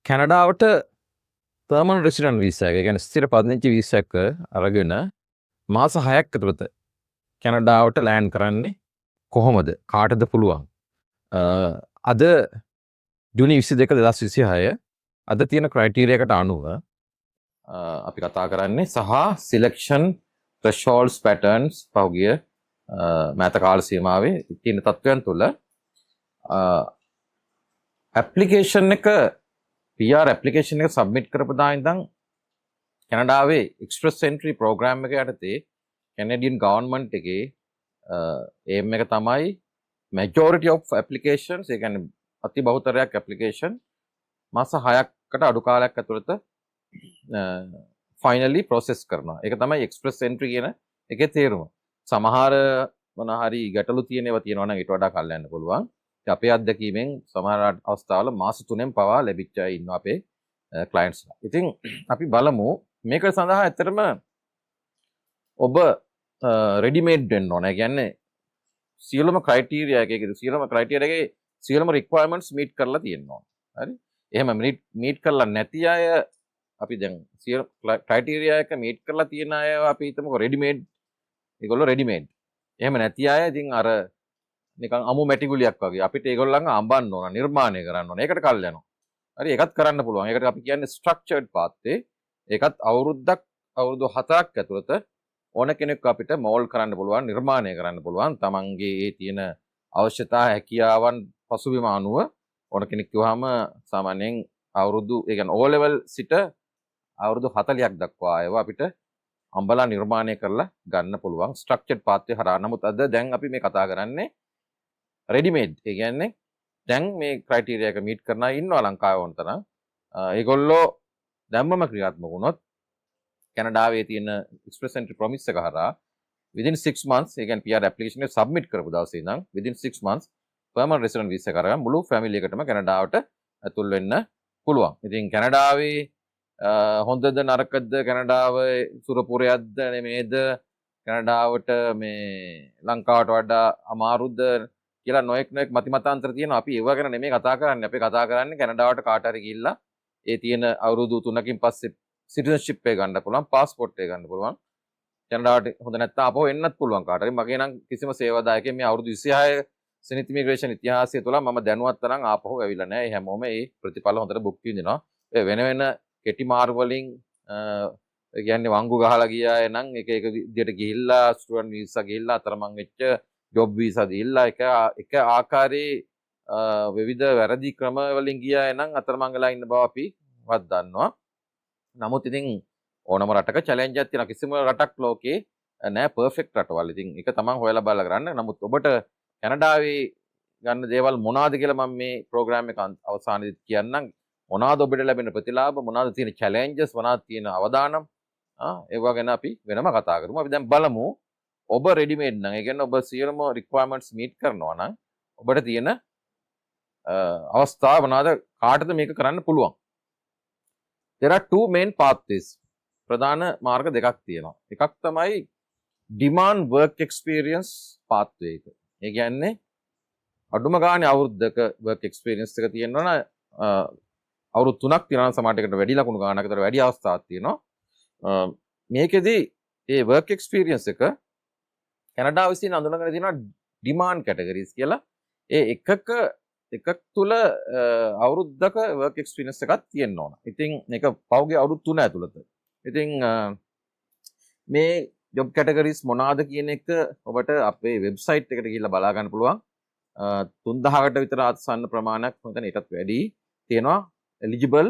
කැනඩාවට permanent resident visa එක, ඒ කියන්නේ ස්ථිර පදිංචි වීසා එක අරගෙන මාස 6ක් ඇතුළත කැනඩාවට ලෑන්ඩ් කරන්නේ කොහොමද? කාටද පුළුවන්? අද ජූනි 22 2026 අද තියෙන ක්‍රයිටීරියා එකට අනුව අපි කතා කරන්නේ සහ සිලෙක්ෂන් thresholds patterns පහුගිය මෑත කාල සීමාවේ තියෙන තත්ත්වයන් තුළ ඇප්ලිකේෂන් එක PR ඇප්ලිකේෂන් එක සබ්මිට් කරපදා ඉඳන් කැනඩාවේ එක්ස්ප්‍රස් එන්ට්‍රි ප්‍රෝග්‍රෑම් එක යටතේ කැනඩියන් ගවර්න්මන්ට් එකේ ඒම් එක තමයි majority of applications, ඒ කියන්නේ අති බහුතරයක් ඇප්ලිකේෂන් මාස 6කට අඩු කාලයක් ඇතුළත ෆයිනලි ප්‍රොසෙස් කරනවා. ඒක තමයි එක්ස්ප්‍රස් එන්ට්‍රි කියන එකේ තේරුම. සමහර මොන හරි ගැටලු තියෙන ඒවා තියෙනවා නම් ඊට වඩා කල් යන්න පුළුවන්. අපේ අත්දැකීමෙන් සමහර අවස්ථාවල මාස 3න් පවා ලැබිච්ච අය ඉන්නවා අපේ ක්ලයන්ට්ස්ලා. ඉතින් අපි බලමු මේක සඳහා ඇත්තටම ඔබ රෙඩිමේඩ් වෙන්න ඕන. ඒ කියන්නේ සියලුම ක්‍රයිටීරියා එකේ සියලුම ක්‍රයිටීරියා එකේ සියලුම රික්වයර්මන්ට්ස් මීට් කරලා තියෙන්න ඕන. හරි? එහෙම මීට් කරලා නැති අය අපි දැන් සියලු ක්‍රයිටීරියා එක මීට් කරලා තියෙන අය අපි හිතමුකෝ රෙඩිමේඩ්. ඒගොල්ලෝ රෙඩිමේඩ්. එහෙම නැති අය ඉතින් අර නිකන් අමු මැටි ගුලියක් වගේ අපිට ඒගොල්ලන්ව අඹන්න ඕන, නිර්මාණය කරන්න ඕන. ඒකට කල් යනවා. හරි? ඒකත් කරන්න පුළුවන්. ඒකට අපි කියන්නේ ස්ට්‍රක්චර්ඩ් පාත් එක. ඒකත් අවුරුදු 4ක් ඇතුළත ඕන කෙනෙක් අපිට මෝල්ඩ් කරන්න පුළුවන්, නිර්මාණය කරන්න පුළුවන්. තමන්ගේ ඒ තියෙන අවශ්‍යතා හැකියාවන් පසුබිම අනුව ඕන කෙනෙක් කිව්වහම සාමාන්‍යයෙන් අවුරුදු ඒ කියන්නේ O level සිට අවුරුදු 40ක් දක්වා ඒවා අපිට අම්බලා නිර්මාණය කරලා ගන්න පුළුවන් ස්ට්‍රක්චර්ඩ් පාත් එක හරහා. නමුත් අද දැන් අපි මේ කතා කරන්නේ රෙඩිමේඩ්. ඒ කියන්නේ දැන් මේ ක්‍රයිටීරියා එක මීට් කරන අය ඉන්නවා ලංකාවේ වොන් තරම්. ඒගොල්ලෝ දැම්මම ක්‍රියාත්මක වුණොත් කැනඩාවේ තියෙන එක්ස්ප්‍රස් එන්ට්‍රි ප්‍රොමිස් එක හරහා within 6 months ඒ කියන්නේ PR application එක submit කරපු දවසේ ඉඳන් within 6 months permanent resident visa එක අරගෙන මුළු family එකටම කැනඩාවට ඇතුල් වෙන්න පුළුවන්. ඉතින් කැනඩාවේ හොඳද නරකද, කැනඩාවේ සුරපුරයක්ද නෙමේද, කැනඩාවට මේ ලංකාවට වඩා අමාරුද කියලා නොඑක් මති මතාන්තර තියෙනවා. අපි ඒව ගැන නෙමෙයි කතා කරන්නේ. අපි කතා කරන්නේ කැනඩාවට කාට හරි ගිහිල්ලා ඒ තියෙන අවුරුදු 3කින් පස්සේ සිටිසන්ෂිප් එක ගන්න පුළුවන්, පාස්පෝර්ට් එක ගන්න පුළුවන්. කැනඩාවට හොඳ නැත්නම් අපෝ එන්නත් පුළුවන් කාට හරි. මගේ නම් කිසිම සේවාදායකයෙක් මේ අවුරුදු 26 සෙනෙත් ඉමිග්‍රේෂන් ඉතිහාසය තුළ මම දැනුවත් තරම් ආපහු ඇවිල්ලා නැහැ. හැමෝම මේ ප්‍රතිඵල හොඳට භුක්ති විඳිනවා. ඒ වෙන කෙටි මාරු වලින් කියන්නේ වංගු ගහලා ගියා නම් එක විදියට ගිහිල්ලා ස්ටුඩන්ට් වීසා ගිහිල්ලා අතරමං වෙච්ච ජොබ් වීසා දීලා එක ආකාරයේ විවිධ වැරදි ක්‍රම වලින් ගියා නම් අතරමං වෙලා ඉන්න බව අපි වත් දන්නවා. නමුත් ඉතින් ඕනම රටක චැලෙන්ජ් එකක් තියෙනවා. කිසිම රටක් ලෝකේ නෑ පර්ෆෙක්ට් රටවල්. ඉතින් ඒක තමන් හොයලා බලලා කරන්න. නමුත් ඔබට කැනඩාවේ ගන්න දේවල් මොනවාද කියලා මම මේ ප්‍රෝග්‍රෑම් එක අවසානයේදී කියන්නම්. මොනවාද ඔබට ලැබෙන ප්‍රතිලාභ, මොනවාද තියෙන චැලෙන්ජස්, මොනවාද තියෙන අවදානම්, ඒවා ගැන අපි වෙනම කතා කරමු. අපි දැන් බලමු ඔබ රෙඩිමේඩ් නම්, ඒ කියන්නේ ඔබ සියලුම රික්වයර්මන්ට්ස් මීට් කරනවා නම් ඔබට තියෙන අවස්ථාව මොනවාද, කාටද මේක කරන්න පුළුවන්. there are two main pathways. ප්‍රධාන මාර්ග දෙකක් තියෙනවා. එකක් තමයි demand work experience pathway එක. ඒ කියන්නේ අඩුම ගානේ අවුරුද්දක work experience එක තියෙනවා නම් අවුරුදු 3ක් තියෙනවා සමහරට එකට වැඩි ලකුණු ගානකට වැඩි අවස්ථාවක් තියෙනවා. මේකෙදි ඒ work experience එක කැනඩාව විසින් අඳුනගෙන තියෙනවා demand categories කියලා. ඒ එකක් තුල අවුරුද්දක work experience එකක් තියෙන්න ඕන. ඉතින් මේක පහුගිය අවුරුදු 3 ඇතුළත. ඉතින් මේ job categories මොනවාද කියන එක ඔබට අපේ වෙබ්සයිට් එකට ගිහිල්ලා බලා ගන්න පුළුවන්. 3000කට විතර ආසන්න ප්‍රමාණයක් මොකද ඒකත් වැඩි තියෙනවා eligible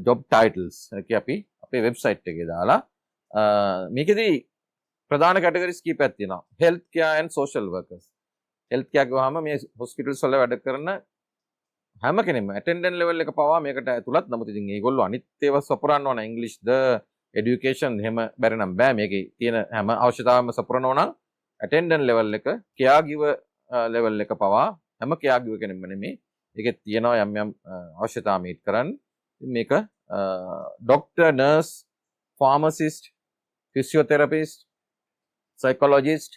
job titles. ඒක අපි අපේ වෙබ්සයිට් එකේ දාලා මේකෙදි ප්‍රධාන categories කීපයක් තියෙනවා. health care and social workers. health care ගාවම මේ hospitals වල වැඩ කරන හැම කෙනෙක්ම attendant level එක පවා මේකට ඇතුළත්. නමුත් ඉතින් මේගොල්ලෝ අනිත් ඒවා සපුරන්න ඕන, English ද education එහෙම බැරි නම් බෑ. මේකේ තියෙන හැම අවශ්‍යතාවයක්ම සපුරනවා නම් attendant level එක, caregiver level එක පවා හැම caregiver කෙනෙක්ම නෙමෙයි. ඒකේ තියෙනවා යම් අවශ්‍යතා මීට් කරන්න. මේක doctor, nurse, pharmacist, physiotherapist, psychologist,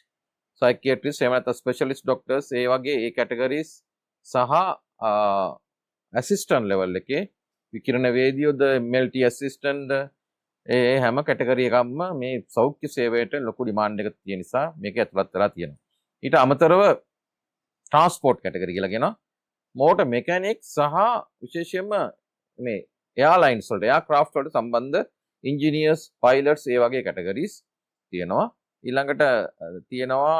psychiatrist, එහෙම නැත්නම් specialist doctors, ඒ වගේ ඒ categories සහ assistant level එකේ විකිරණ වේදියෝද MLT ඇසිස්ටන්ට්ද ඒ හැම කැටගරි එකක්ම මේ සෞඛ්‍ය සේවයට ලොකු ඩිමාන්ඩ් එකක් තියෙන නිසා මේක ඇතුළත් වෙලා තියෙනවා. ඊට අමතරව ට්‍රාන්ස්පෝර්ට් කැටගරි කියලා කියනවා. මෝටර් මෙකැනික් සහ විශේෂයෙන්ම මේ එයාලයින්ස් වලට එයාක්‍රාෆ්ට් වලට සම්බන්ධ ඉන්ජිනියර්ස් පයිලට්ස් ඒ වගේ කැටගරිස් තියෙනවා. ඊළඟට තියෙනවා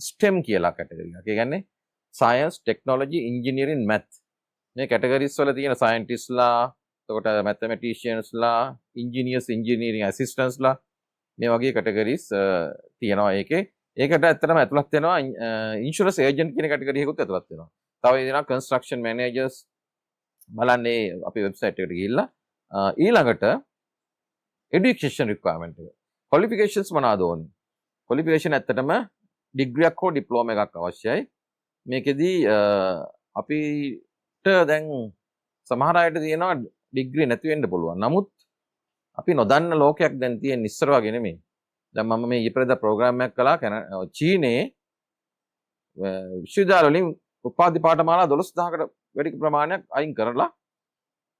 STEM කියලා කැටගරි එකක්. ඒ කියන්නේ සයන්ස් ටෙක්නොලොජි ඉන්ජිනියරින් මැත් මේ කැටගරිස් වල තියෙන සයන්ටිස්ට්ලා එතකොට මැතමැටිෂියන්ස්ලා ඉන්ජිනියර්ස් ඉන්ජිනියරින් ඇසිස්ටන්ට්ස්ලා මේ වගේ කැටගරිස් තියෙනවා ඒකේ. ඒකට ඇත්තටම ඇතුළත් වෙනවා ඉන්ෂුරන්ස් ඒජන්ට් කියන කැටගරි එකකුත් ඇතුළත් වෙනවා. තව දෙනවා කන්ස්ට්‍රක්ෂන් මැනේජර්ස් බලන්නේ අපේ වෙබ්සයිට් එකට ගිහිල්ලා ඊළඟට එඩියුකේෂන් රික්වයර්මන්ට් එක. ක්වොලිෆිකේෂන්ස් මොනවාද ඕනේ? ක්වොලිෆිකේෂන් ඇත්තටම ඩිග්‍රියක් හෝ ඩිප්ලෝමා එකක් අවශ්‍යයි. මේකෙදී අපිට දැන් සමහර අයට තියෙනවා ඩිග්‍රී නැති වෙන්න පුළුවන්. නමුත් අපි නොදන්න ලෝකයක් දැන් තියෙන ඉස්සර වගේ නෙමෙයි. දැන් මම මේ ඊපෙරේද ප්‍රෝග්‍රෑම් එකක් කළා චීනයේ විශ්වවිද්‍යාල වලින් උපාධි පාඨමාලා 12000කට වැඩි ප්‍රමාණයක් අයින් කරලා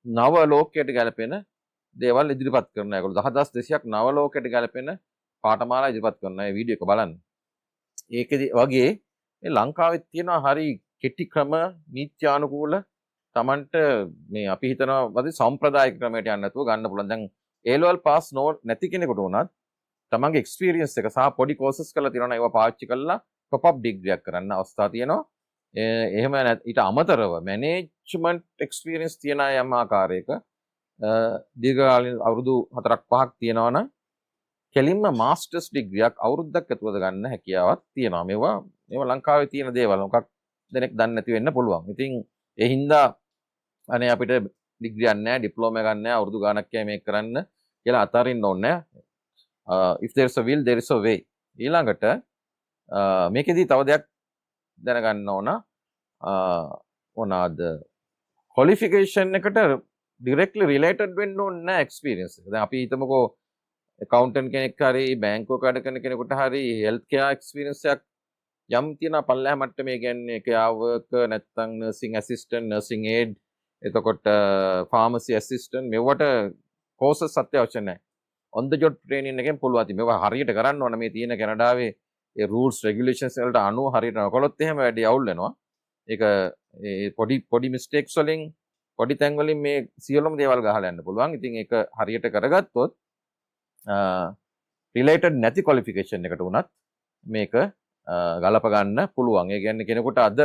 නව ලෝකයට ගැලපෙන දේවල් ඉදිරිපත් කරනවා. ඒගොල්ලෝ 10200ක් නව ලෝකයට ගැලපෙන පාඨමාලා ඉදිරිපත් කරනවා. මේ වීඩියෝ එක බලන්න. ඒකෙදි වගේ මේ ලංකාවේ තියෙනවා හරි කෙටි ක්‍රම නීත්‍යානුකූල Tamanට මේ අපි හිතනවා වගේ සම්ප්‍රදායික ක්‍රමයට යන්න නැතුව ගන්න පුළුවන්. දැන් A level pass නැති කෙනෙකුට උනත් තමන්ගේ එක්ස්පීරියන්ස් එක සහ පොඩි කෝසස් කරලා තියෙනවා ඒවා පාවිච්චි කරලා පොප් අප් ඩිග්‍රියක් කරන්න අවස්ථා තියෙනවා. එහෙම ඊට අමතරව මැනේජ්මන්ට් එක්ස්පීරියන්ස් තියෙන යම් ආකාරයක දීර්ඝකාලීන අවුරුදු 4ක් 5ක් තියෙනවා නම් කෙලින්ම මාස්ටර්ස් ඩිග්‍රියක් අවුරුද්දක් ඇතුළත ගන්න හැකියාවක් තියෙනවා. මේවා ලංකාවේ තියෙන දේවල් මොකක් දෙනෙක් දන්නේ නැති වෙන්න පුළුවන්. ඉතින් ඒ හින්දා අනේ අපිට ඩිග්‍රියක් නැහැ ඩිප්ලෝමා එකක් නැහැ අවුරුදු ගාණක් යයි මේක කරන්න කියලා අතාරින්න ඕනේ නැහැ. if there is a will there is a way. ඊළඟට මේකෙදී තව දෙයක් දැනගන්න ඕන මොනවාද qualification එකට directly related වෙන්න ඕනේ නැහැ experience එක. දැන් අපි හිතමුකෝ accountant කෙනෙක් හරි බැංකුවක වැඩ කරන කෙනෙකුට හරි health care experience එකක් යම් තියෙන පල්ලෙහා මට්ටමේ කියන්නේ care worker නැත්නම් nursing assistant nursing aide එතකොට pharmacy assistant මෙවට courses අත්‍යවශ්‍ය නැහැ. on the job training එකෙන් පුළුවන්. ඉතින් මේවා හරියට කරන්න ඕන මේ තියෙන කැනඩාවේ ඒ rules regulations වලට අනුව හරියට නොකළොත් එහෙම වැඩි අවුල් වෙනවා. ඒක පොඩි mistakes වලින් පොඩි තැන් වලින් මේ සියලුම දේවල් ගහලා යන්න පුළුවන්. ඉතින් ඒක හරියට කරගත්තොත් related නැති qualification එකට උනත් මේක ගලප ගන්න පුළුවන්. ඒ කියන්නේ කෙනෙකුට අද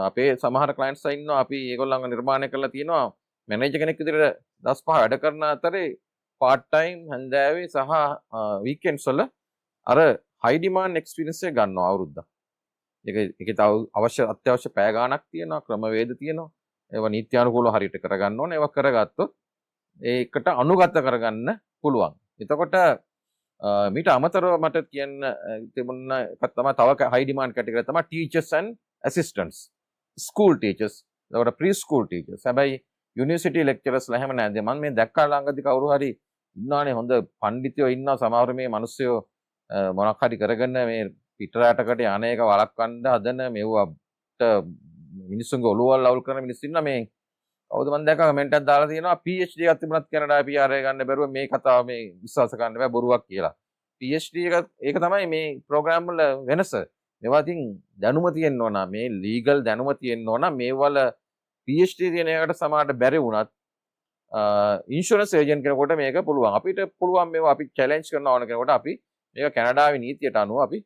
අපේ සමහර clients ඉන්නවා අපි ඒගොල්ලන්ව නිර්මාණය කරලා තියෙනවා මැනේජර් කෙනෙක් විදිහට දවස් 5 වැඩ කරන අතරේ part time හන්දෑවේ සහ weekends වල අර high demand experience එක ගන්නවා අවුරුද්දක්. ඒකේ තව අත්‍යවශ්‍ය පැය ගාණක් තියෙනවා ක්‍රමවේද තියෙනවා. ඒවා නීත්‍යානුකූලව හරියට කරගන්න ඕනේ. ඒවා කරගත්තොත් ඒකට අනුගත කරගන්න පුළුවන්. එතකොට මීට අමතරව මට කියන්න තිබුණ එකක් තමයි තව high demand category තමයි teachers and assistants. school teachers. එතකොට pre school teachers. හැබැයි university lecturers ලා හැම නෑද මම මේ දැක්කා ළඟදී කවුරු හරි ඉන්නවනේ හොඳ පඬිතුයෝ ඉන්නවා සමහර මේ මිනිස්සුયો මොනක් හරි කරගෙන මේ පිටරටකට යන එක වළක්වන්න හදන මෙව්වට මිනිස්සුන්ගේ ඔළුව වල අවුල් කරන මිනිස්සු ඉන්නවා මේ කවුද මම දැක්කා කමෙන්ට් එකක් දාලා තියෙනවා PhD එකක් තිබුණත් කැනඩාවේ PR එක ගන්න බැරුව මේ කතාව මේ විශ්වාස කරන්න බෑ බොරුවක් කියලා. PhD එක ඒක තමයි මේ ප්‍රෝග්‍රෑම් වල වෙනස. මේවා ඉතින් දැනුම තියෙන්න ඕන මේ ලීගල් දැනුම තියෙන්න ඕන මේවල PhD තියෙන එකට සමහරට බැරි වුණත් ඉන්ෂුරන්ස් ඒජන්ට් කෙනෙකුට මේක පුළුවන්. අපිට පුළුවන් මේවා අපි චැලෙන්ජ් කරන ඕන කෙනෙකුට අපි මේක කැනඩාවේ නීතියට අනුව අපි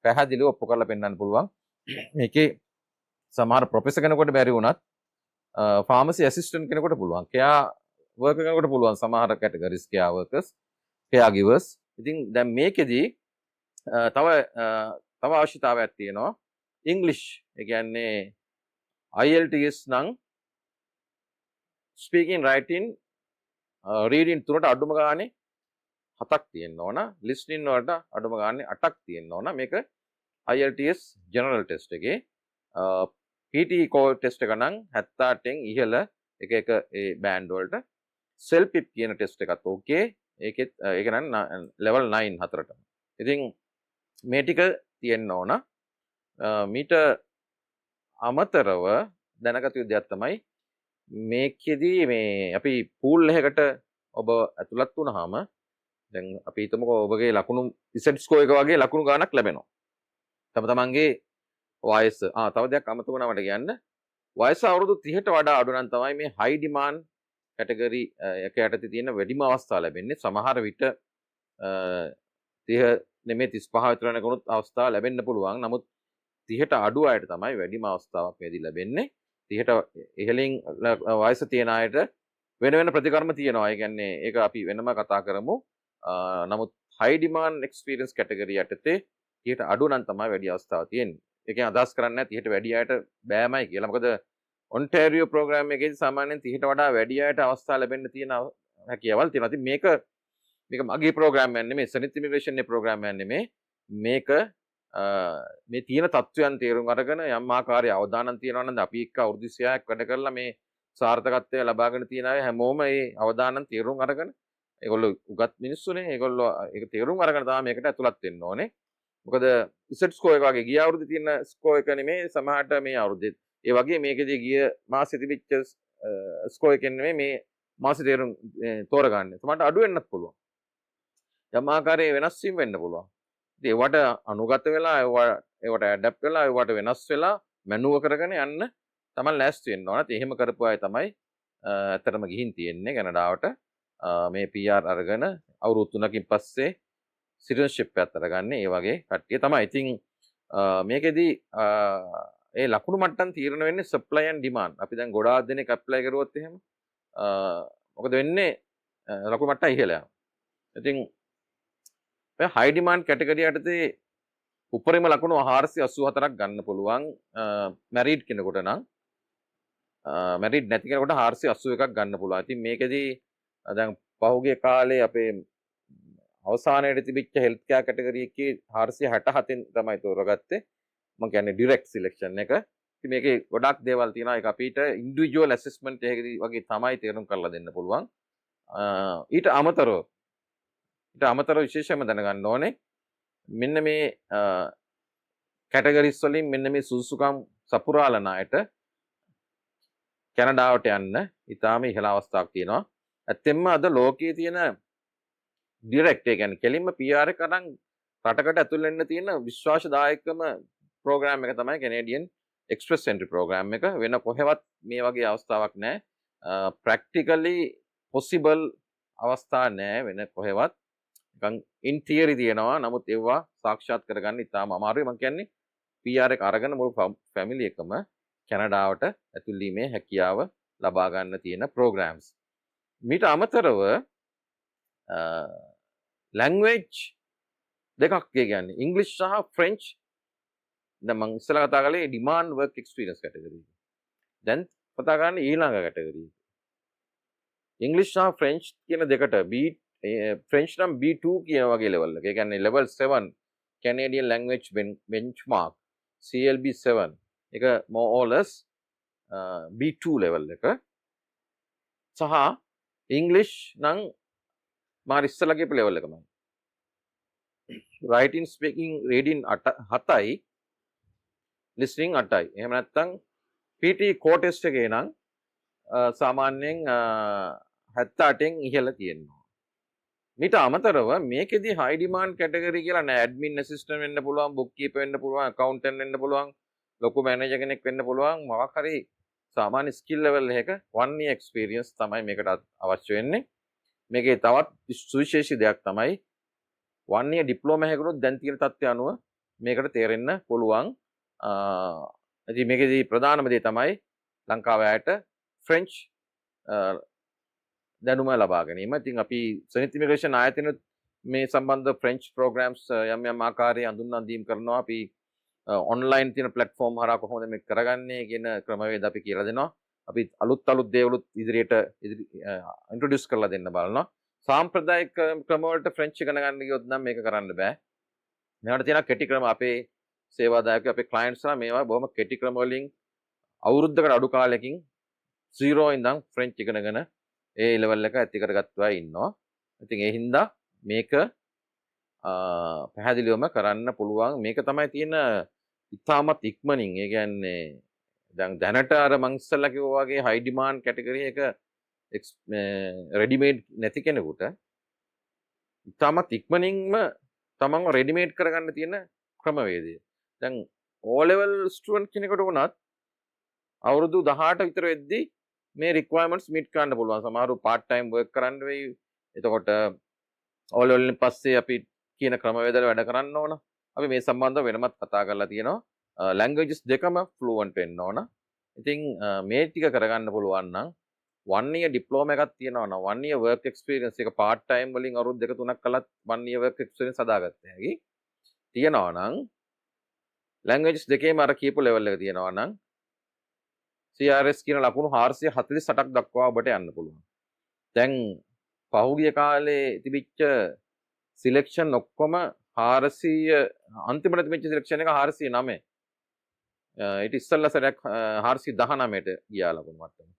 පැහැදිලිව ඔප්පු කරලා පෙන්නන්න පුළුවන්. මේකේ සමහර ප්‍රොෆෙසර් කෙනෙකුට බැරි වුණත් ෆාමසි ඇසිස්ටන්ට් කෙනෙකුට පුළුවන්. කෙයා වර්කර් කෙනෙකුට පුළුවන් සමහර කැටගරිස් කෙයා වර්කර්ස්, කෙයා ගිවර්ස්. ඉතින් දැන් මේකෙදී තව අවශ්‍යතාවයක් තියෙනවා. ඉංග්‍රීසි. ඒ කියන්නේ IELTS නම් ස්පීකින් රයිටින් රීඩින් තුනට අඩුම ගානේ 7ක් තියෙන්න ඕන. ලිස්නින් වලට අඩුම ගානේ 8ක් තියෙන්න ඕන. මේක IELTS ජෙනරල් ටෙස්ට් එකේ PT කෝ ටෙස්ට් එක නම් 78න් ඉහළ එක ඒ බෑන්ඩ් වලට සෙල්පිප් කියන ටෙස්ට් එකත් ඕකේ. ඒක නම් ලෙවල් 9 හතරටම. ඉතින් මේ ටික තියෙන්න ඕන. මීට අමතරව දැනගත යුතු දෙයක් තමයි මේකෙදී මේ අපි පූල් එකකට ඔබ ඇතුළත් වුණාම දැන් අපි හිතමුකෝ ඔබගේ ලකුණු Z ස්කෝර් එක වගේ ලකුණු ගාණක් ලැබෙනවා. තම තමන්ගේ වයස තව දෙයක් අමතක වුණා මට කියන්න. වයස අවුරුදු 30ට වඩා අඩු නම් තමයි මේ හයි ඩිමාන්ඩ් කැටගරි එක යටතේ තියෙන වැඩිම අවස්ථා ලැබෙන්නේ. සමහර විට 30 නෙමෙයි 35 විතර යනකොනුත් අවස්ථා ලැබෙන්න පුළුවන්. නමුත් 30ට අඩු අයට තමයි වැඩිම අවස්ථාවක් මේදී ලැබෙන්නේ. 30ට ඉහළින් වයස තියෙන අයට වෙන වෙන ප්‍රතිකර්ම තියෙනවා. ඒ කියන්නේ ඒක අපි වෙනම කතා කරමු. නමුත් හයි ඩිමාන්ඩ් එක්ස්පීරියන්ස් කැටගරි යටතේ 30ට අඩු නම් තමයි වැඩි අවස්ථාවක් තියෙන්නේ. ඒකෙන් අදහස් කරන්නේ නැහැ 30ට වැඩි අයට බෑමයි කියලා. මොකද ඔන්ටාරියෝ ප්‍රෝග්‍රෑම් එකේදී සාමාන්‍යයෙන් 30ට වඩා වැඩි අයට අවස්ථා ලැබෙන්න තියෙන හැකියාවල් තියෙනවා. ඉතින් මේක මගේ ප්‍රෝග්‍රෑම් එකක් නෙමෙයි, සනිත් ඉමිග්‍රේෂන් ගේ ප්‍රෝග්‍රෑම් එකක් නෙමෙයි. මේක මේ තියෙන තත්ත්වයන් තේරුම් අරගෙන යම් ආකාරයේ අවදානම් තියනවා නම් අපි එක්ක අවුරුදු 26ක් වැඩ කරලා මේ සාර්ථකත්වය ලබාගෙන තියෙන අය හැමෝම මේ අවදානම් තේරුම් අරගෙන ඒගොල්ලෝ උගත් මිනිස්සුනේ. ඒගොල්ලෝ ඒක තේරුම් අරගෙන තමයි මේකට ඇතුළත් වෙන්න ඕනේ. මොකද ඉසෙට් ස්කෝර් එක වගේ ගිය අවුරුද්දේ තියෙන ස්කෝර් එක නෙමෙයි සමහරට මේ අවුරුද්දේ. ඒ වගේ මේකදී ගිය මාසෙ තිබිච්ච ස්කෝර් එකෙන් නෙමෙයි මේ මාසෙ තෝරගන්නේ. සමහරට අඩු වෙන්නත් පුළුවන්. යම් ආකාරයේ වෙනස් වීම වෙන්න පුළුවන්. ඉතින් ඒවට අනුගත වෙලා ඒවට ඇඩැප්ට් වෙලා ඒවට වෙනස් වෙලා මැනුව කරගෙන යන්න තමයි ලෑස්ති වෙන්න ඕන. එහෙම කරපු අය තමයි ඇත්තටම ගිහින් තියෙන්නේ කැනඩාවට. මේ PR අරගෙන අවුරුදු 3කින් පස්සේ සිටිසන්ෂිප් එකත් අරගන්නේ ඒ වගේ කට්ටිය තමයි. ඉතින් මේකෙදී ඒ ලකුණු මට්ටම් තීරණය වෙන්නේ සප්ලයි ඇන්ඩ් ඩිමාන්ඩ්. අපි දැන් ගොඩාක් දෙනෙක් ඇප්ලයි කරුවොත් එහෙම මොකද වෙන්නේ ලකුණු මට්ටම් ඉහළ යනවා. ඉතින් ඔය හයි ඩිමාන්ඩ් කැටගරි යටතේ උපරිම ලකුණු 484ක් ගන්න පුළුවන් මැරිඩ් කෙනෙකුට නම්. මැරිඩ් නැති කෙනෙකුට 481ක් ගන්න පුළුවන්. ඉතින් මේකෙදී දැන් පහුගිය කාලේ අපේ අවසානයේදී තිබිච්ච හෙල්ත් කෙයාර් කැටගරි එකේ 467න් තමයි තෝරගත්තේ. මම කියන්නේ ඩිරෙක්ට් සිලෙක්ෂන් එක. ඉතින් මේකේ ගොඩක් දේවල් තියෙනවා. ඒක අපිට ඉන්ඩිවිජුවල් ඇසෙස්මන්ට් එකකදී වගේ තමයි තේරුම් කරලා දෙන්න පුළුවන්. ඊට අමතරව විශේෂයෙන්ම දැනගන්න ඕනේ මෙන්න මේ කැටගරිස් වලින් මෙන්න මේ සුසුකම් සපුරාලන අයට කැනඩාවට යන්න ඉතාම ඉහළ අවස්ථාවක් තියෙනවා. ඇත්තෙන්ම අද ලෝකයේ තියෙන ඩිරෙක්ට් ඒ කියන්නේ කෙලින්ම PR එක අරන් රටකට ඇතුල් වෙන්න තියෙන විශ්වාසදායකම ප්‍රෝග්‍රෑම් එක තමයි කැනේඩියන් එක්ස්ප්‍රස් එන්ට්‍රි ප්‍රෝග්‍රෑම් එක. වෙන කොහෙවත් මේ වගේ අවස්ථාවක් නැහැ. ප්‍රැක්ටිකලි පොසිබල් අවස්ථා නැහැ වෙන කොහෙවත්. නිකන් ඉන් තියරි තියෙනවා. නමුත් ඒවා සාක්ෂාත් කරගන්න ඉතාම අමාරුයි. මම කියන්නේ PR එක අරගෙන මුළු ෆැමිලි එකම කැනඩාවට ඇතුල් වීමේ හැකියාව ලබා ගන්න තියෙන ප්‍රෝග්‍රෑම්ස්. මීට අමතරව ලැන්ග්වේජ් දෙකක් කියන්නේ ඉංග්‍රීසි සහ ෆ්‍රෙන්ච්. දැන් මම ඉස්සෙල්ලා කතා කළේ ඩිමාන්ඩ් වර්ක් එක්ස්පීරියන්ස් කැටගරි එක. දැන් කතා කරන්නේ ඊළඟ කැටගරි එක. ඉංග්‍රීසි සහ ෆ්‍රෙන්ච් කියන දෙකට ෆ්‍රෙන්ච් නම් B2 කියන වගේ ලෙවල් එක. ඒ කියන්නේ level 7 Canadian language benchmark CLB 7 එක more or less B2 level එක. සහ ඉංග්‍රීසි නම් මාර ඉස්සලා කියපු ලෙවල් එකමයි. writing speaking reading 7යි listening 8යි. එහෙම නැත්නම් PT core test එකේ නම් සාමාන්‍යයෙන් 78න් ඉහළ තියෙනවා. මීට අමතරව මේකෙදි high demand category කියලා නෑ. admin assistant වෙන්න පුළුවන්, bookkeeper වෙන්න පුළුවන්, accountant වෙන්න පුළුවන්, ලොකු manager කෙනෙක් වෙන්න පුළුවන්. මොකක් හරි සාමාන්‍ය skill level එකක 1 year experience තමයි මේකට අවශ්‍ය වෙන්නේ. මේකේ තවත් සුවිශේෂී දෙයක් තමයි 1 year diploma එකකුත් දැන් තියෙන තත්ත්වය අනුව මේකට තේරෙන්න පුළුවන්. ඉතින් මේකේදී ප්‍රධානම දේ තමයි ලංකාවේ අයට ෆ්‍රෙන්ච් දැනුම ලබා ගැනීම. ඉතින් අපි සනිත් ඉමිග්‍රේෂන් ආයතනයේ මේ සම්බන්ධ ෆ්‍රෙන්ච් ප්‍රෝග්‍රෑම්ස් යම් ආකාරයේ හඳුන්වා දීම් කරනවා. අපි ඔන්ලයින් තියෙන ප්ලැට්ෆෝම් හරහා කොහොමද මේක කරගන්නේ කියන ක්‍රමවේද අපි කියලා දෙනවා. අපි අලුත් දේවලුත් ඉදිරියට ඉන්ට්‍රොඩියුස් කරලා දෙන්න බලනවා. සාම්ප්‍රදායික ක්‍රම වලට ෆ්‍රෙන්ච් ඉගෙන ගන්න ගියොත් නම් මේක කරන්න බෑ. මේවට තියෙන කෙටි ක්‍රම අපේ සේවාදායකයෝ අපේ ක්ලයන්ට්ස්ලා මේවා බොහොම කෙටි ක්‍රම වලින් අවුරුද්දකට අඩු කාලෙකින් 0 ඉඳන් ෆ්‍රෙන්ච් ඉගෙනගෙන ඒ ලෙවල් එක ඇති කරගත්තු අය ඉන්නවා. ඉතින් ඒ හින්දා මේක පැහැදිලිවම කරන්න පුළුවන්. මේක තමයි තියෙන ඉතාමත් ඉක්මනින්. ඒ කියන්නේ දැන් දැනට අර මං ඉස්සෙල්ලා කිව්වා වගේ හයි ඩිමාන්ඩ් කැටගරි එක රෙඩිමේඩ් නැති කෙනෙකුට ඉතාමත් ඉක්මනින්ම තමන්ව රෙඩිමේඩ් කරගන්න තියෙන ක්‍රමවේදය. දැන් O level ස්ටුඩන්ට් කෙනෙකුට වුණත් අවුරුදු 18 විතර වෙද්දී මේ රික්වයර්මන්ට්ස් මීට් කරන්න පුළුවන්. සමහරව පාර්ට් ටයිම් වර්ක් කරන්න වෙයි. එතකොට O level වලින් පස්සේ අපි කියන ක්‍රමවේදවල වැඩ කරන්න ඕන. අපි මේ සම්බන්ධව වෙනමත් කතා කරලා තියෙනවා. ලැන්ග්වේජස් දෙකම ෆ්ලුවන්ට් වෙන්න ඕන. ඉතින් මේ ටික කරගන්න පුළුවන් නම් 1 year diploma එකක් තියෙනවා නම් 1 year work experience එක part time වලින් අවුරුදු 2-3ක් කළත් 1 year work experience හදාගත්ත හැකි. තියෙනවා නම් languages දෙකේම අර කියපු level එක තියෙනවා නම් CRS කියන ලකුණු 448ක් දක්වා ඔබට යන්න පුළුවන්. දැන් පහුගිය කාලේ තිබිච්ච සිලෙක්ෂන් ඔක්කොම 400 අන්තිමට තිබිච්ච සිලෙක්ෂන් එක 409. ඊට ඉස්සෙල්ලා සැරයක් 419ට ගියා ලකුණු මට්ටම.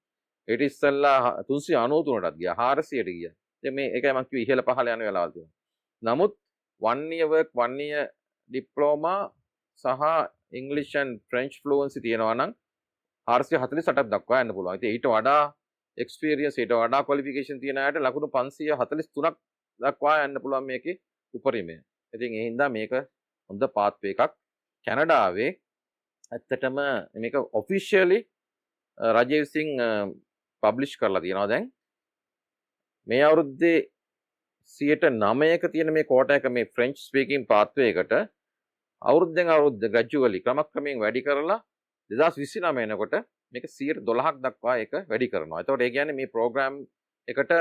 ඊට ඉස්සෙල්ලා 393ටත් ගියා 400ට ගියා. ඉතින් මේ ඒකයි මම කිව්වේ ඉහළ පහළ යන වෙලාවල් තියෙනවා. නමුත් 1 year work 1 year diploma සහ English and French fluency තියෙනවා නම් 448ක් දක්වා යන්න පුළුවන්. ඉතින් ඊට වඩා experience ඊට වඩා qualification තියෙන අයට ලකුණු 543ක් දක්වා යන්න පුළුවන් මේකේ උපරිමය. ඉතින් ඒ හින්දා මේක හොඳ pathway එකක්. කැනඩාවේ ඇත්තටම මේක officially රජය විසින් පබ්ලිෂ් කරලා තියෙනවා දැන්. මේ අවුරුද්දේ 9%ක තියෙන මේ කෝටා එක මේ French speaking pathway එකට අවුරුද්දෙන් අවුරුද්ද gradually ක්‍රමක්‍රමයෙන් වැඩි කරලා 2029 එනකොට මේක 12%ක් දක්වා ඒක වැඩි කරනවා. එතකොට ඒ කියන්නේ මේ ප්‍රෝග්‍රෑම් එකට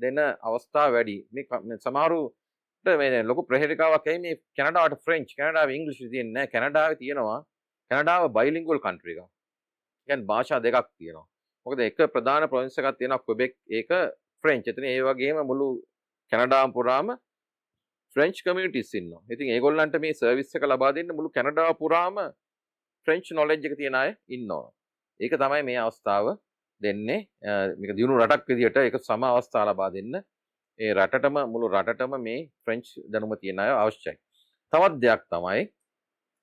දෙන අවස්ථා වැඩි. මේ සමහරුට මේ ලොකු ප්‍රහේලිකාවක් ඇයි මේ කැනඩාවට ෆ්‍රෙන්ච්, කැනඩාවේ ඉංග්‍රීසි තියෙන්නේ නැහැ. කැනඩාවේ තියෙනවා කැනඩාව බයිලින්ගුවල් කන්ට්‍රි එකක්. කියන්නේ භාෂා දෙකක් තියෙනවා. මොකද එක ප්‍රධාන ප්‍රොවින්ස් එකක් තියෙනවා ක්වෙබෙක්. ඒක ෆ්‍රෙන්ච්. එතන ඒ වගේම මුළු කැනඩාව පුරාම ෆ්‍රෙන්ච් කමියුනිටිස් ඉන්නවා. ඉතින් ඒගොල්ලන්ට මේ සර්විස් එක ලබා දෙන්න මුළු කැනඩාව පුරාම ෆ්‍රෙන්ච් නොලෙජ් එක තියෙන අය ඉන්නවා. ඒක තමයි මේ අවස්ථාව දෙන්නේ. මේක දියුණු රටක් විදිහට ඒක සම අවස්ථා ලබා දෙන්න. ඒ රටටම මුළු රටටම මේ ෆ්‍රෙන්ච් දැනුම තියෙන අය අවශ්‍යයි. තවත් දෙයක් තමයි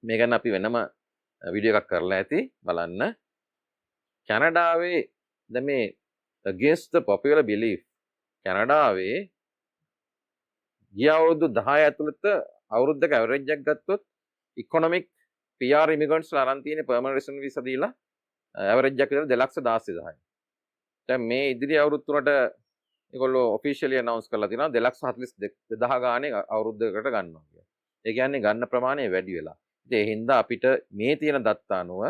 මේ ගැන අපි වෙනම වීඩියෝ එකක් කරලා ඇති බලන්න. කැනඩාවේ දැන් මේ against the popular belief කැනඩාවේ ගිය අවුරුදු 10 ඇතුළත අවුරුද්දක ඇවරේජ් එකක් ගත්තොත් ඉකොනොමික් PR ඉමිග්‍රන්ට්ස් අරන් තියෙන පර්මනන්ට් රෙසිඩන්ට් වීසා දීලා ඇවරේජ් එකක් විතර 2,16,000යි. දැන් මේ ඉදිරි අවුරුදු තුනට ඒගොල්ලෝ ඔෆිෂියලි අනවුන්ස් කරලා තියෙනවා 2,42,000 ගානේ අවුරුද්දකට ගන්නවා කියලා. ඒ කියන්නේ ගන්න ප්‍රමාණය වැඩි වෙලා. ඉතින් ඒ හින්දා අපිට මේ තියෙන දත්ත අනුව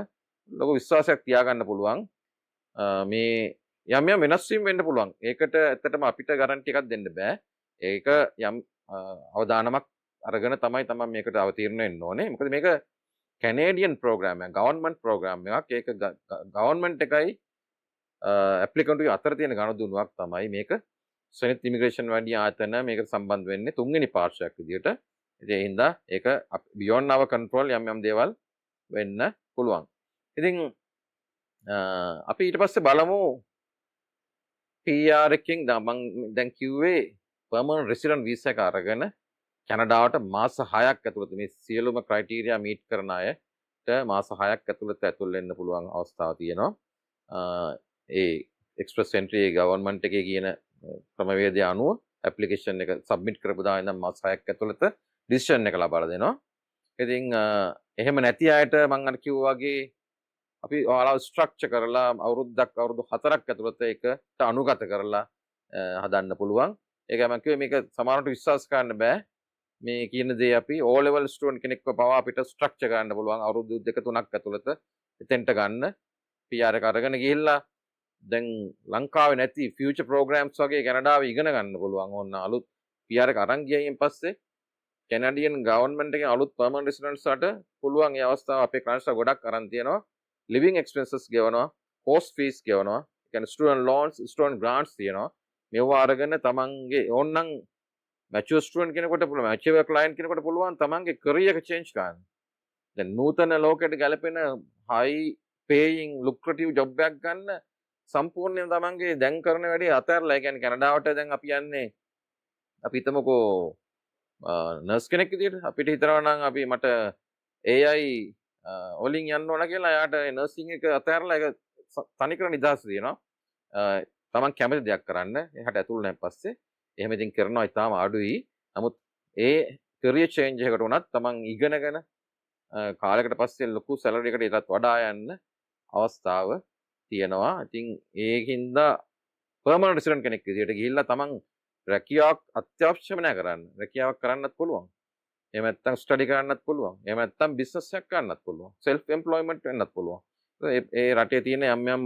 ලොකු විශ්වාසයක් තියාගන්න පුළුවන්. මේ යම් යම් වෙනස් වීම් වෙන්න පුළුවන්. ඒකට ඇත්තටම අපිට ගැරන්ටි එකක් දෙන්න බෑ. ඒක යම් අවදානමක් අරගෙන තමයි මේකට අවතීර්ණ වෙන්න ඕනේ. මොකද මේක කැනේඩියන් ප්‍රෝග්‍රෑම් එකක්, ගවර්න්මන්ට් ප්‍රෝග්‍රෑම් එකක්. ඒක ගවර්න්මන්ට් එකයි ඇප්ලිකන්ට් අතර තියෙන ගනුදෙනුවක් තමයි මේක. සෙනෙට් ඉමිග්‍රේෂන් වැඩි ආයතන මේකට සම්බන්ධ වෙන්නේ තුන්වෙනි පාර්ශ්වයක් විදියට. ඉතින් ඒ හින්දා ඒක beyond our control යම් දේවල් වෙන්න පුළුවන්. ඉතින් අපි ඊට පස්සේ බලමු PR එකකින් මම දැන් කිව්වේ permanent resident visa එක අරගෙන කැනඩාවට මාස 6ක් ඇතුළත මේ සියලුම ක්‍රයිටීරියා මීට් කරන අයට මාස 6ක් ඇතුළත ඇතුල් වෙන්න පුළුවන් අවස්ථාවක් තියෙනවා. ඒ එක්ස්ප්‍රස් එන්ට්‍රි ගවර්න්මන්ට් එකේ කියන ක්‍රමවේදය අනුව ඇප්ලිකේෂන් එක සබ්මිට් කරපු දා ඉඳන් මාස 6ක් ඇතුළත ඩිසිෂන් එක ලබා දෙනවා. ඉතින් එහෙම නැති අයට මම අර කිව්වා වගේ අපි ඔයාලව ස්ට්‍රක්චර් කරලා අවුරුදු 4ක් ඇතුළත ඒකට අනුගත කරලා හදන්න පුළුවන්. ඒකයි මම කිව්වේ මේක සමහරවිට විශ්වාස කරන්න බෑ. මේ කියන දේ අපි O level ස්ටුඩන්ට් කෙනෙක්ව පවා අපිට ස්ට්‍රක්චර් කරන්න පුළුවන් අවුරුදු 2-3ක් ඇතුළත එතෙන්ට ගන්න PR එක අරගෙන ගිහිල්ලා දැන් ලංකාවේ නැති ෆියුචර් ප්‍රෝග්‍රෑම්ස් වගේ කැනඩාවේ ඉගෙන ගන්න පුළුවන්. ඕන අලුත් PR එක අරන් ගියයින් පස්සේ කැනඩියන් ගවර්න්මන්ට් එකෙන් අලුත් පර්මනන්ට් රෙසිඩන්ට්ස් වලට පුළුවන් ඒ අවස්ථාව අපේ ක්ලයන්ට්ස් ගොඩක් අරන් තියෙනවා. ලිවිං එක්ස්පෙන්සස් ගෙවනවා, කෝස් ෆීස් ගෙවනවා, ඒ කියන්නේ ස්ටුඩන්ට් ලෝන්ස්, ස්ටුඩන්ට් ග්‍රාන්ට්ස් තියෙනවා. මේවා අරගෙන තමන්ගේ ඕනනම් මැචුවර් ස්ටුඩන්ට් කෙනෙකුට පුළුවන්, මැචුවර් ක්ලයන්ට් කෙනෙකුට පුළුවන් තමන්ගේ කැරියර් එක චේන්ජ් කරන්න. දැන් නූතන ලෝකයට ගැලපෙන හයි පේයින් ලුක්‍රටිව් ජොබ් එකක් ගන්න සම්පූර්ණයෙන් තමන්ගේ දැන් කරන වැඩේ අතහැරලා, ඒ කියන්නේ කැනඩාවට දැන් අපි යන්නේ අපි හිතමුකෝ නර්ස් කෙනෙක් විදියට අපිට හිතනවා නම් අපි මට AI වලින් යන්න ඕන කියලා එයාට නර්සිං එක අතහැරලා ඒක තනිකර නිදහස් වෙනවා. තමන් කැමති දෙයක් කරන්න එහාට ඇතුල් නැන් පස්සේ එහෙම ඉතින් කරනවා ඉතාලම අඩුයි. නමුත් ඒ කැරියර් චේන්ජ් එකකට උනත් තමන් ඉගෙනගෙන කාලයකට පස්සේ ලොකු සැලරි එකකට ඊටත් වඩා යන්න අවස්ථාව තියෙනවා. ඉතින් ඒකින්ද පර්මනන්ට් රෙසිඩන්ට් කෙනෙක් විදියට ගිහිල්ලා තමන් රැකියාවක් අත්‍යවශ්‍යම නෑ කරන්න. රැකියාවක් කරන්නත් පුළුවන්. එහෙම නැත්නම් ස්ටඩි කරන්නත් පුළුවන්. එහෙම නැත්නම් බිස්නස් එකක් කරන්නත් පුළුවන්. සෙල්ෆ් එම්ප්ලොයිමන්ට් වෙන්නත් පුළුවන්. ඒ රටේ තියෙන යම් යම්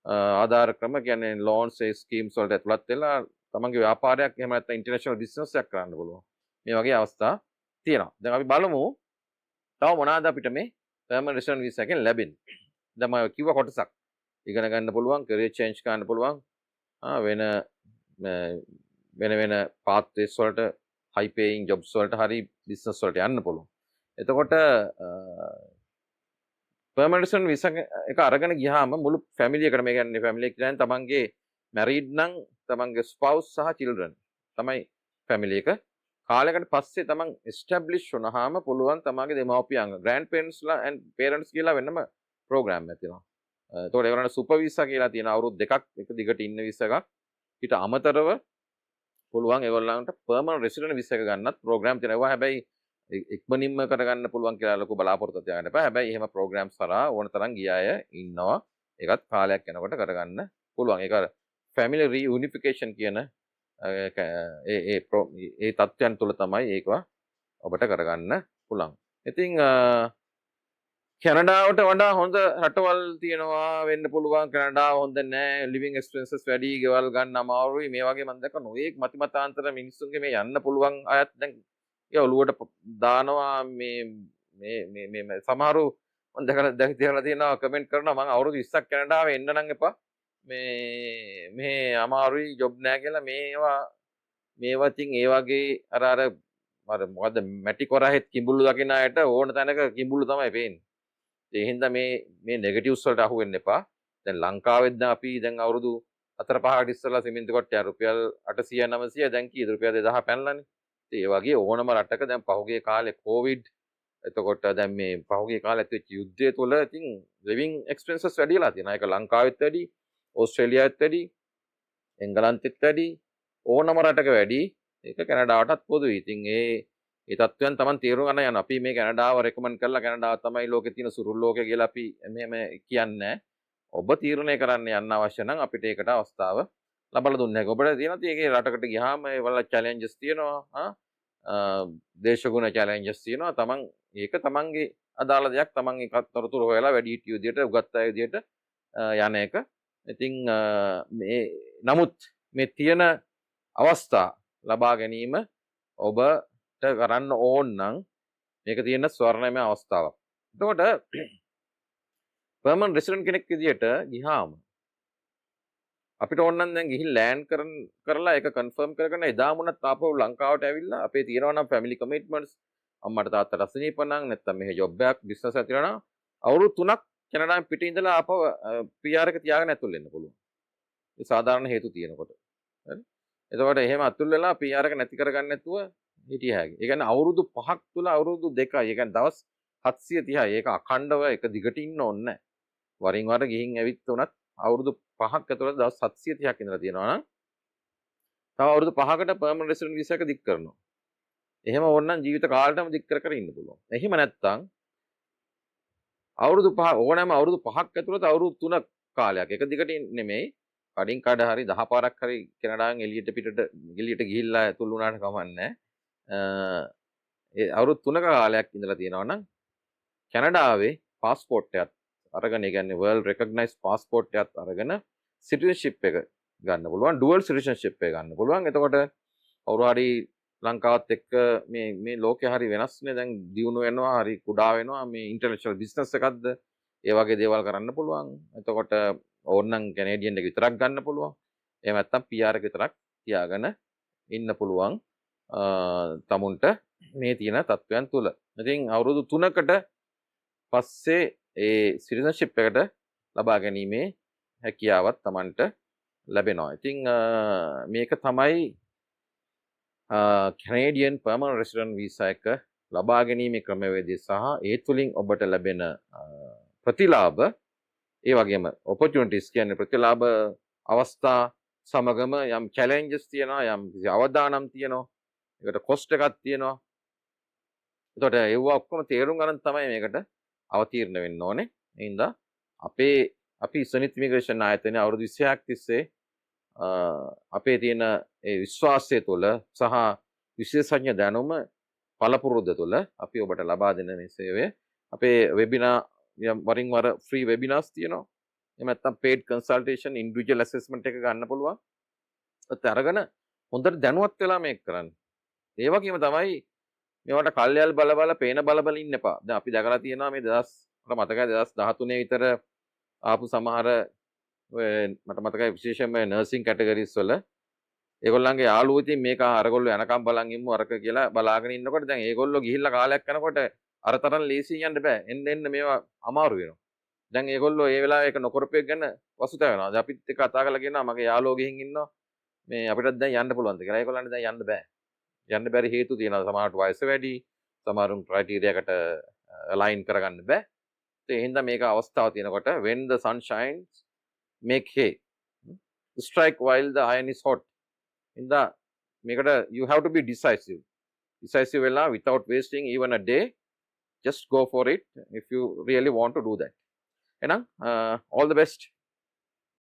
ආධාර ක්‍රම කියන්නේ ලෝන්ස් ඒ ස්කීම්ස් වලට ඇතුළත් වෙලා තමන්ගේ ව්‍යාපාරයක් එහෙම නැත්නම් ඉන්ටර්නැෂනල් බිස්නස් එකක් කරන්න පුළුවන්. මේ වගේ අවස්ථා තියෙනවා. දැන් අපි බලමු තව මොනවාද අපිට මේ පර්මනන්ට් රෙසිඩන්ට් වීසා එකෙන් ලැබෙන්නේ. දැන් මම කිව්ව කොටසක් ඉගෙන ගන්න පුළුවන්, කැරියර් චේන්ජ් කරන්න පුළුවන්. වෙන පාත්වේස් වලට හයි පේයින් ජොබ්ස් වලට හරි බිස්නස් වලට යන්න පුළුවන්. එතකොට පර්මනන්ට් රෙසිඩන්ට් වීසා එක අරගෙන ගියාම මුළු ෆැමිලි එකටම මේ කියන්නේ ෆැමිලි එක කියන්නේ තමන්ගේ මැරිඩ් නම් තමන්ගේ ස්පවුස් සහ චිල්ඩ්‍රන් තමයි ෆැමිලි එක. කාලයකට පස්සේ තමන් එස්ටැබ්ලිෂ් වුණාම පුළුවන් තමන්ගේ දෙමව්පියන් ග්‍රෑන්ඩ් පේරන්ට්ස්ලා ඇන්ඩ් පේරන්ට්ස් කියලා වෙනම ප්‍රෝග්‍රෑම් එකක් තියෙනවා. එතකොට ඒගොල්ලන්ට සුපර් වීසා කියලා තියෙන අවුරුදු දෙකක් එක දිගට ඉන්න වීසා එකක්. ඊට අමතරව පුළුවන් ඒගොල්ලන්ට පර්මනන්ට් රෙසිඩන්ට් වීසා එක ගන්නත් ප්‍රෝග්‍රෑම් තියෙනවා. හැබැයි ඉක්මනින්ම කරගන්න පුළුවන් කියලා ලොකු බලාපොරොත්තු තියාගන්න එපා. හැබැයි එහෙම ප්‍රෝග්‍රෑම්ස් කරා ඕන තරම් ගිය අය ඉන්නවා. ඒකත් කාලයක් යනකොට කරගන්න පුළුවන්. ඒක ෆැමිලි රියුනිෆිකේෂන් කියන ඒ තත්ත්වයන් තුළ තමයි ඒක ඔබට කරගන්න පුළුවන්. ඉතින් කැනඩාවට වඩා හොඳ රටවල් තියෙනවා වෙන්න පුළුවන්. කැනඩාව හොඳ නෑ, ලිවිං එක්ස්පෙන්සස් වැඩි, ගෙවල් ගන්න අමාරුයි. මේ වගේ මම දැක්ක නොඑක් මතිමතාන්තර මිනිස්සුන්ගේ මේ යන්න පුළුවන් අයත් දැන් ඒ ඔළුවට දානවා. මේ සමහරු මම දැකලා තියෙනවා කමෙන්ට් කරනවා මම අවුරුදු 20ක් කැනඩාවේ එන්න නම් එපා. මේ අමාරුයි ජොබ් නෑ කියලා. මේවා ඉතින් ඒ වගේ අර මොකද්ද මැටි කොරහෙත් කිඹුල්ලු දකින්න අයට ඕන තැනක කිඹුල්ලු තමයි පේන්නේ. ඒ හින්දා මේ නෙගටිව්ස් වලට අහු වෙන්න එපා. දැන් ලංකාවෙත් දැන් අපි දැන් අවුරුදු 4-5කට ඉස්සෙල්ලා සිමෙන්ති කොට්ටයක් රුපියල් 800 900 දැන් කීයද රුපියල් 2000 පැනලානේ. ඒ වගේ ඕනම රටක දැන් පහුගිය කාලේ කොවිඩ් එතකොට දැන් මේ පහුගිය කාලේ ඇතිවෙච්ච යුද්ධය තුළ ඉතින් ලිවිං එක්ස්පෙන්සස් වැඩිලා තියෙනවා. ඒක ලංකාවෙත් වැඩි, ඕස්ට්‍රේලියාවෙත් වැඩි, එංගලන්තෙත් වැඩි, ඕනම රටක වැඩි. ඒක කැනඩාවටත් පොදුයි. ඉතින් ඒ තත්ත්වයන් Taman තීරණ ගන්න යන අපි මේ කැනඩාව රෙකමන්ඩ් කරලා කැනඩාව තමයි ලෝකේ තියෙන සුරුල් ලෝකය කියලා අපි මෙහෙම කියන්නේ. ඔබ තීරණය කරන්න යන්න අවශ්‍ය නම් අපිට ඒකට අවස්ථාව ලබලා දුන්නේ. ඔබට තියෙනවා ඒකේ රටකට ගියාම ඒවල චැලෙන්ජස් තියෙනවා. දේශගුණ චැලෙන්ජස් තියෙනවා. Taman ඒක Tamanගේ අදාළ දෙයක් Taman එකත් තොරතුරු හොයලා වැඩි හිටිය විදියට උගත් අය විදියට යන එක. ඉතින් නමුත් මේ තියෙන අවස්ථා ලබා ගැනීම ඔබට කරන්න ඕන නම් මේක තියෙන ස්වර්ණමය අවස්ථාවක්. එතකොට පර්මනන්ට් රෙසිඩන්ට් කෙනෙක් විදියට ගියාම අපිට ඕන නම් දැන් ගිහින් ලෑන්ඩ් කරලා ඒක කන්ෆර්ම් කරගෙන එදාම උනත් ආපහු ලංකාවට ඇවිල්ලා අපේ තියෙනවා නම් ෆැමිලි කමිට්මන්ට්ස් අම්මට තාත්තට අසනීප නම් නැත්නම් මෙහෙ ජොබ් එකක් බිස්නස් එකක් තියෙනවා නම් අවුරුදු 3ක් කැනඩාවෙන් පිටින් ඉඳලා ආපහු PR එක තියාගෙන ඇතුල් වෙන්න පුළුවන්. ඒ සාධාරණ හේතු තියෙනකොට. හරි. එතකොට එහෙම අතුල් වෙලා PR එක නැති කරගන්න නැතුව හිටිය හැකියි. ඒ කියන්නේ අවුරුදු 5ක් තුල අවුරුදු 2යි. ඒ කියන්නේ දවස් 730යි. ඒක අඛණ්ඩව එක දිගට ඉන්න ඕනේ නැහැ. වරින් වර ගිහින් ඇවිත් උනත් අවුරුදු 5ක් ඇතුළත දවස් 730ක් ඉඳලා තියෙනවා නම් තව අවුරුදු 5කට පර්මනන්ට් රෙසිඩන්ට් වීසා එක දික් කරනවා. එහෙම ඕනනම් ජීවිත කාලෙටම දික් කර ඉන්න පුළුවන්. එහෙම නැත්නම් අවුරුදු 5 ඕනෑම අවුරුදු 5ක් ඇතුළත අවුරුදු 3ක් කාලයක් එක දිගට නෙමෙයි කඩින් කඩ හරි 10 පාරක් හරි කැනඩාවෙන් එළියට ගිහිල්ලා ඇතුල් වුණාට කමන්නේ. ඒ අවුරුදු 3ක කාලයක් ඉඳලා තියෙනවා නම් කැනඩාවේ පාස්පෝර්ට් එකක් අරගෙන, ඒ කියන්නේ වර්ල්ඩ් රෙකග්නයිස්ඩ් පාස්පෝර්ට් එකක් අරගෙන සිටිසන්ෂිප් එක ගන්න පුළුවන්. ඩුවල් සිටිසන්ෂිප් එක ගන්න පුළුවන්. එතකොට කවුරු හරි ලංකාවත් එක්ක මේ ලෝකේ හරි වෙනස්නේ. දැන් දියුණු වෙනවා, හරි කුඩා වෙනවා. මේ ඉන්ටර්නැෂනල් බිස්නස් එකක්ද ඒ වගේ දේවල් කරන්න පුළුවන්. එතකොට ඕනනම් කැනේඩියන් එක විතරක් ගන්න පුළුවන්. එහෙම නැත්නම් PR එක විතරක් තියාගෙන ඉන්න පුළුවන් තමුන්ට මේ තියෙන තත්ත්වයන් තුල. ඉතින් අවුරුදු 3කට පස්සේ ඒ සිටිසන්ෂිප් එකට ලබා ගැනීමේ හැකියාවක් Tamanට ලැබෙනවා. ඉතින් මේක තමයි කැනේඩියන් පර්මනන්ට් රෙසිඩන්ට් වීසා එක ලබා ගැනීමේ ක්‍රමවේදය සහ ඒ තුලින් ඔබට ලැබෙන ප්‍රතිලාභ ඒ වගේම opportunities කියන්නේ ප්‍රතිලාභ අවස්ථා සමගම යම් challenges තියෙනවා යම් කිසි අවදානම් තියෙනවා ඒකට cost එකක් තියෙනවා එතකොට ඒවා ඔක්කොම තේරුම් ගන්න තමයි මේකට අවතීර්ණ වෙන්න ඕනේ ඒ හින්දා අපි සනිත් ඉමිග්‍රේෂන් ආයතනයේ අවුරුදු 26ක් තිස්සේ අපේ තියෙන ඒ විශ්වාසය තුළ සහ විශේෂඥ දැනුම පළපුරුද්ද තුළ අපි ඔබට ලබා දෙන මේ සේවය අපේ වෙබිනා වරින් වර ෆ්‍රී වෙබිනාස් තියෙනවා එහෙම නැත්නම් paid consultation individual assessment එක ගන්න පුළුවන් ඒත් අරගෙන හොඳට දැනුවත් වෙලා මේක කරන්න ඒ වගේම තමයි මේවට කල්යල් බල පේන බල ඉන්න එපා දැන් අපි දැකලා තියෙනවා මේ 2000 මතකයි 2013 විතර ආපු සමහර මට මතකයි විශේෂයෙන්ම නර්සින් කැටගරිස් වල ඒගොල්ලන්ගේ යාළුවෝ ඉතින් මේක අරගොල්ලෝ යනකම් බලන් ඉමු අරක කියලා බලාගෙන ඉන්නකොට දැන් ඒගොල්ලෝ ගිහිල්ලා කාලයක් යනකොට අර තරම් ලේසියෙන් යන්න බෑ එන්න මේවා අමාරු වෙනවා දැන් ඒගොල්ලෝ ඒ වෙලාවේ ඒක නොකරපෙක් ගැන පසුතැවෙනවා දැන් අපිත් එක්ක කතා කරලා කියනවා මගේ යාළුවෝ ගිහින් ඉන්නවා මේ අපිටත් දැන් යන්න පුළුවන්ද කියලා ඒගොල්ලන්ට දැන් යන්න බෑ යන්න බැරි හේතු තියෙනවා සමහරට වයස වැඩි සමහරුන් ක්‍රයිටීරියාකට අලයින් කරගන්න බෑ ඒ හින්දා මේක අවස්ථාව තියෙනකොට when the sun shines make hay strike while the iron is hot හින්දා මේකට you have to be decisive වෙලා without wasting even a day just go for it if you really want to do that එහෙනම් all the best